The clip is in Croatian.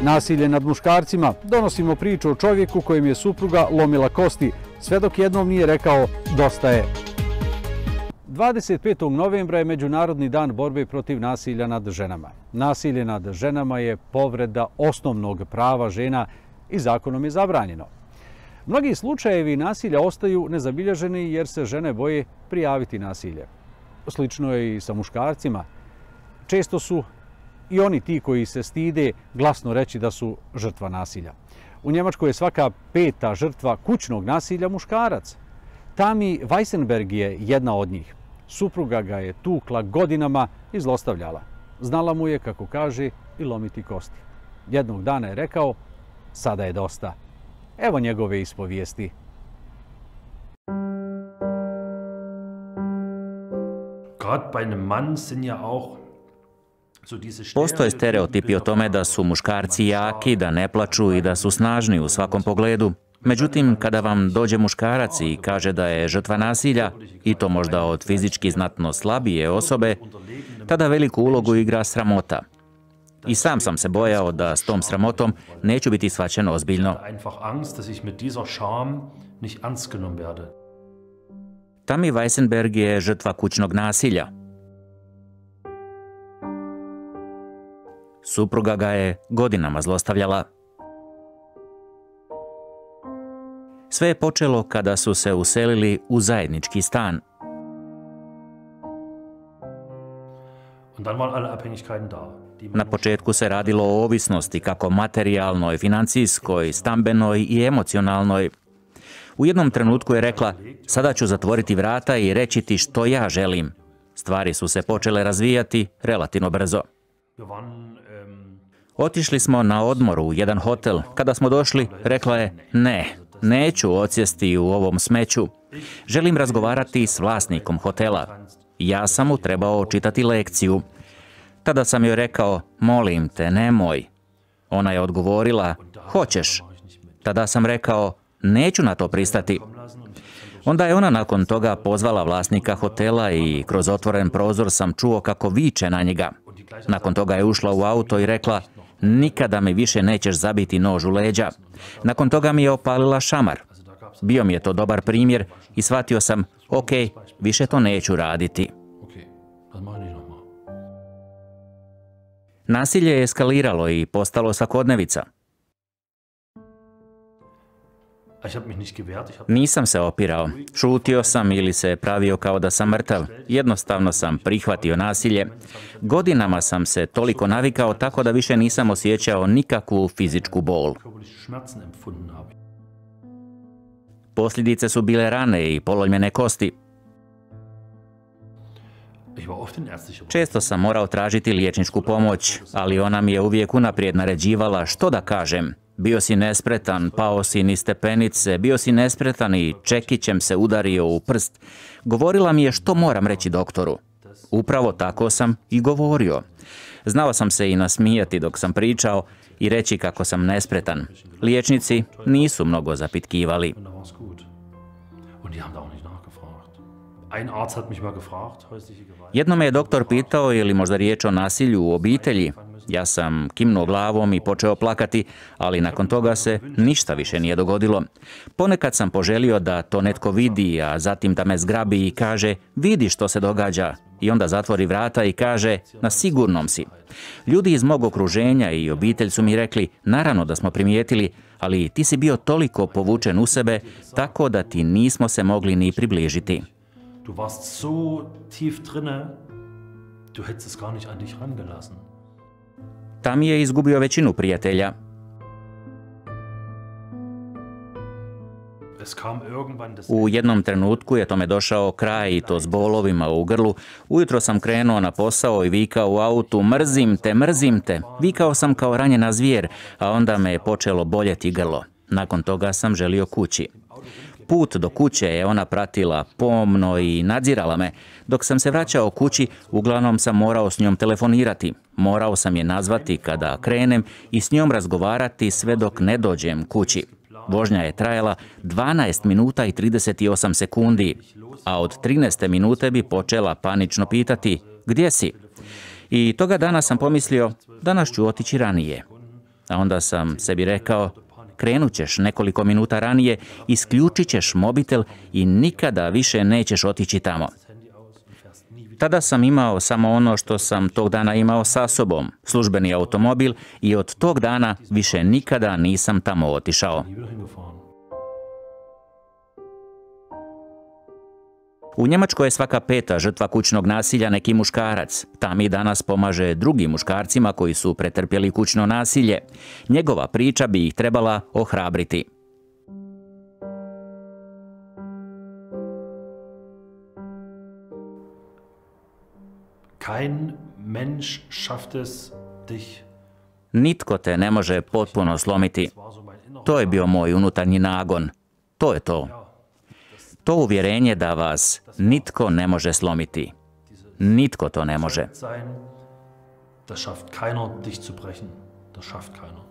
Nasilje nad muškarcima. Donosimo priču o čovjeku kojem je supruga lomila kosti, sve dok jednom nije rekao dosta je. 25. novembra je Međunarodni dan borbe protiv nasilja nad ženama. Nasilje nad ženama je povreda osnovnog prava žena i zakonom je zabranjeno. Mnogi slučajevi nasilja ostaju nezabilježeni jer se žene boje prijaviti nasilje. Slično je i sa muškarcima. Često su i oni ti koji se stide glasno reći da su žrtva nasilja. U Njemačkoj je svaka 5. žrtva kućnog nasilja muškarac. Tami Weissenberg je jedna od njih. Supruga ga je tukla godinama i zlostavljala. Znala mu je, kako kaže, i lomiti kosti. Jednog dana je rekao, sada je dosta. Evo njegove ispovijesti. Postoje stereotipi o tome da su muškarci jaki, da ne plaču i da su snažni u svakom pogledu. Međutim, kada vam dođe muškarac i kaže da je žrtva nasilja, i to možda od fizički znatno slabije osobe, tada veliku ulogu igra sramota. I sam sam se bojao da s tom sramotom neću biti shvaćen ozbiljno. Tami Weissenberg je žrtva kućnog nasilja. Supruga ga je godinama zlostavljala. Sve je počelo kada su se uselili u zajednički stan. Na početku se radilo o ovisnosti, kako materijalnoj, financijskoj, stambenoj i emocionalnoj. U jednom trenutku je rekla, sada ću zatvoriti vrata i reći ti što ja želim. Stvari su se počele razvijati relativno brzo. Otišli smo na odmor u jedan hotel. Kada smo došli, rekla je, neću odsjesti u ovom smeću. Želim razgovarati s vlasnikom hotela. Ja sam mu trebao čitati lekciju. Tada sam joj rekao, molim te, nemoj. Ona je odgovorila, hoćeš. Tada sam rekao, neću na to pristati. Onda je ona nakon toga pozvala vlasnika hotela i kroz otvoren prozor sam čuo kako viče na njega. Nakon toga je ušla u auto i rekla, nikada mi više nećeš zabiti nož u leđa. Nakon toga mi je opalila šamar. Bio mi je to dobar primjer i shvatio sam, ok, više to neću raditi. Nasilje je eskaliralo i postalo svakodnevica. Nisam se opirao, šutio sam ili se pravio kao da sam mrtav. Jednostavno sam prihvatio nasilje. Godinama sam se toliko navikao tako da više nisam osjećao nikakvu fizičku bol. Posljedice su bile rane i polomljene kosti. Često sam morao tražiti liječničku pomoć, ali ona mi je uvijek unaprijed naređivala što da kažem. Bio si nespretan, pao si niz stepenice, bio si nespretan i čekićem se udario u prst. Govorila mi je što moram reći doktoru. Upravo tako sam i govorio. Znao sam se i nasmijati dok sam pričao i reći kako sam nespretan. Liječnici nisu mnogo zapitkivali. Jednom me je doktor pitao je li možda riječ o nasilju u obitelji. Ja sam kimnuo glavom i počeo plakati, ali nakon toga se ništa više nije dogodilo. Ponekad sam poželio da to netko vidi, a zatim da me zgrabi i kaže, vidi što se događa. I onda zatvori vrata i kaže, na sigurnom si. Ljudi iz mog okruženja i obitelj su mi rekli, naravno da smo primijetili, ali ti si bio toliko povučen u sebe, tako da ti nismo se mogli ni približiti. Du warst so tief drinne, du hättest es gar nicht an dich rangelassen. Tam je izgubio većinu prijatelja. U jednom trenutku je tome došao kraj i to s bolovima u grlu. Ujutro sam krenuo na posao i vikao u autu, mrzim te, mrzim te. Vikao sam kao ranjena zvijer, a onda me je počelo boljeti grlo. Nakon toga sam želio kući. Put do kuće je ona pratila pomno i nadzirala me. Dok sam se vraćao kući, uglavnom sam morao s njom telefonirati. Morao sam je nazvati kada krenem i s njom razgovarati sve dok ne dođem kući. Vožnja je trajala 12 minuta i 38 sekundi, a od 13. minute bi počela panično pitati, gdje si? I toga dana sam pomislio, danas ću otići ranije. A onda sam sebi rekao, krenut ćeš nekoliko minuta ranije, isključit ćeš mobitel i nikada više nećeš otići tamo. Tada sam imao samo ono što sam tog dana imao sa sobom, službeni automobil, i od tog dana više nikada nisam tamo otišao. U Njemačkoj je svaka 5. žrtva kućnog nasilja neki muškarac. Tami danas pomaže drugim muškarcima koji su pretrpjeli kućno nasilje. Njegova priča bi ih trebala ohrabriti. Kein Mensch schafft es, dich. Nitko te ne može potpuno slomiti. To je bio moj unutarnji nagon. To je to. To uvjerenje da vas nitko ne može slomiti. Nitko to ne može. Das schafft keiner, dich zu brechen. Das schafft keiner.